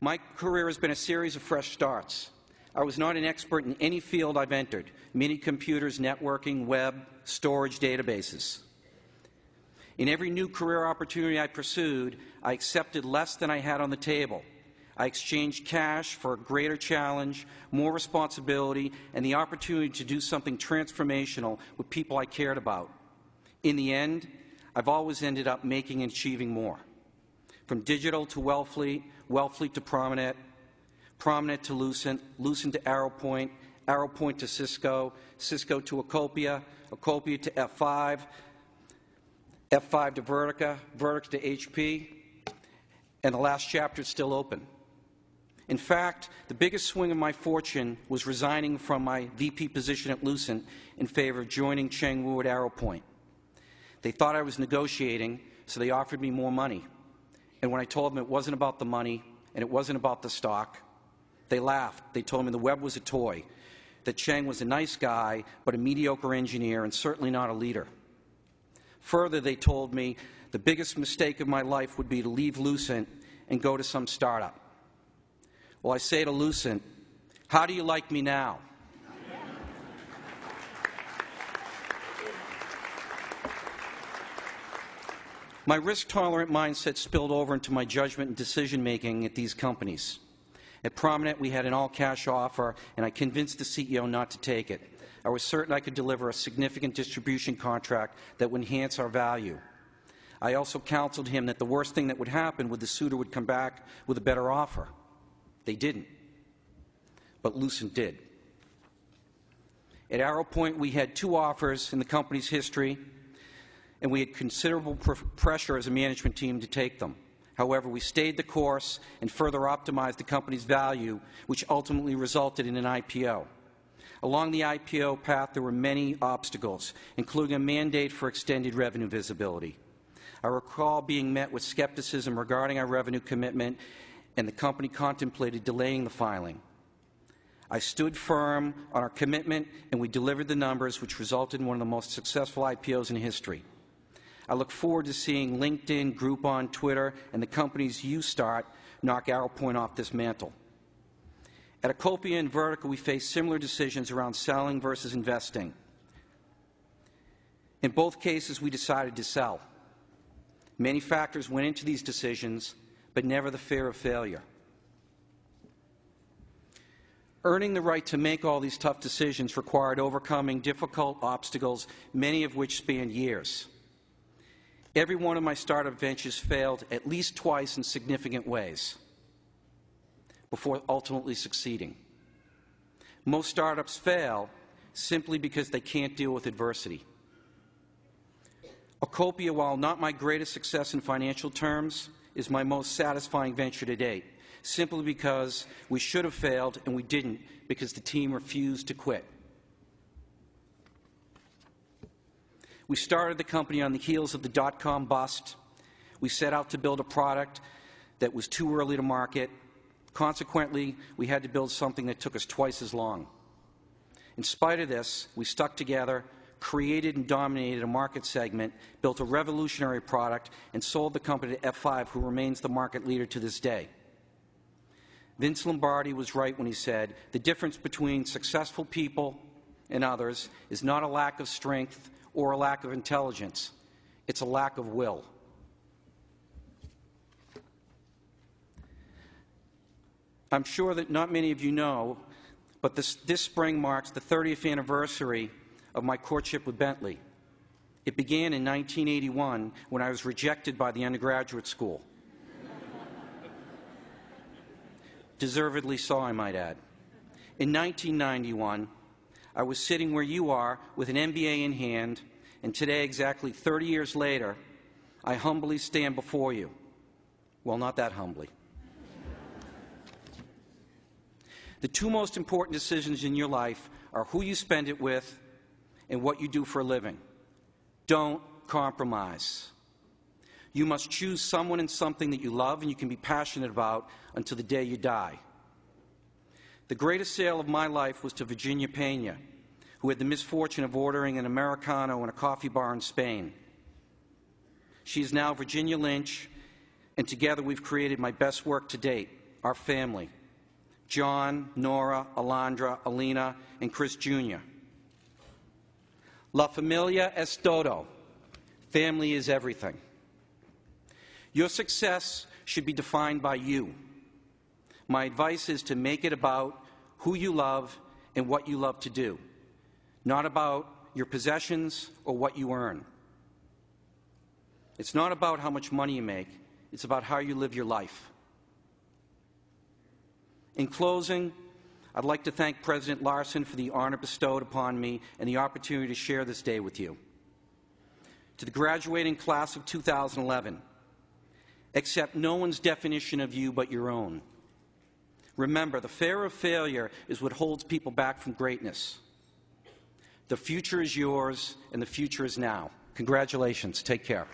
My career has been a series of fresh starts. I was not an expert in any field I've entered: mini computers, networking, web, storage, databases. In every new career opportunity I pursued, I accepted less than I had on the table. I exchanged cash for a greater challenge, more responsibility, and the opportunity to do something transformational with people I cared about. In the end, I've always ended up making and achieving more. From digital to Wellfleet, Wellfleet to Prominent, Prominent to Lucent, Lucent to ArrowPoint, ArrowPoint to Cisco, Cisco to Acopia, Acopia to F5, F5 to Vertica, Vertica to HP, and the last chapter is still open. In fact, the biggest swing of my fortune was resigning from my VP position at Lucent in favor of joining Cheng Wu at ArrowPoint. They thought I was negotiating, so they offered me more money. And when I told them it wasn't about the money and it wasn't about the stock, they laughed. They told me the web was a toy, that Cheng was a nice guy but a mediocre engineer and certainly not a leader. Further, they told me the biggest mistake of my life would be to leave Lucent and go to some startup. Well, I say to Lucent, how do you like me now? My risk-tolerant mindset spilled over into my judgment and decision-making at these companies. At Prominent, we had an all-cash offer, and I convinced the CEO not to take it. I was certain I could deliver a significant distribution contract that would enhance our value. I also counseled him that the worst thing that would happen was the suitor would come back with a better offer. They didn't, but Lucent did. At ArrowPoint, we had 2 offers in the company's history, and we had considerable pressure as a management team to take them. However, we stayed the course and further optimized the company's value, which ultimately resulted in an IPO. Along the IPO path, there were many obstacles, including a mandate for extended revenue visibility. I recall being met with skepticism regarding our revenue commitment, and the company contemplated delaying the filing. I stood firm on our commitment, and we delivered the numbers, which resulted in one of the most successful IPOs in history. I look forward to seeing LinkedIn, Groupon, Twitter, and the companies you start knock ArrowPoint off this mantle. At Acopia and Vertica, we faced similar decisions around selling versus investing. In both cases, we decided to sell. Many factors went into these decisions, but never the fear of failure. Earning the right to make all these tough decisions required overcoming difficult obstacles, many of which spanned years. Every one of my startup ventures failed at least twice in significant ways before ultimately succeeding. Most startups fail simply because they can't deal with adversity. Acopia, while not my greatest success in financial terms, is my most satisfying venture to date, simply because we should have failed and we didn't, because the team refused to quit. We started the company on the heels of the dot-com bust. We set out to build a product that was too early to market. Consequently, we had to build something that took us twice as long. In spite of this, we stuck together, created and dominated a market segment, built a revolutionary product, and sold the company to F5, who remains the market leader to this day. Vince Lombardi was right when he said, the difference between successful people and others is not a lack of strength or a lack of intelligence. It's a lack of will. I'm sure that not many of you know, but this spring marks the 30th anniversary of my courtship with Bentley. It began in 1981 when I was rejected by the undergraduate school. Deservedly so, I might add. In 1991, I was sitting where you are with an MBA in hand, and today, exactly 30 years later, I humbly stand before you. Well, not that humbly. The 2 most important decisions in your life are who you spend it with and what you do for a living. Don't compromise. You must choose someone and something that you love and you can be passionate about until the day you die. The greatest sale of my life was to Virginia Pena, who had the misfortune of ordering an Americano in a coffee bar in Spain. She is now Virginia Lynch, and together we've created my best work to date. our family, John, Nora, Alondra, Alina, and Chris Jr. La familia es todo. Family is everything. Your success should be defined by you. My advice is to make it about who you love and what you love to do, not about your possessions or what you earn. It's not about how much money you make. It's about how you live your life. In closing, I'd like to thank President Larson for the honor bestowed upon me and the opportunity to share this day with you. To the graduating class of 2011, accept no one's definition of you but your own. Remember, the fear of failure is what holds people back from greatness. The future is yours, and the future is now. Congratulations. Take care.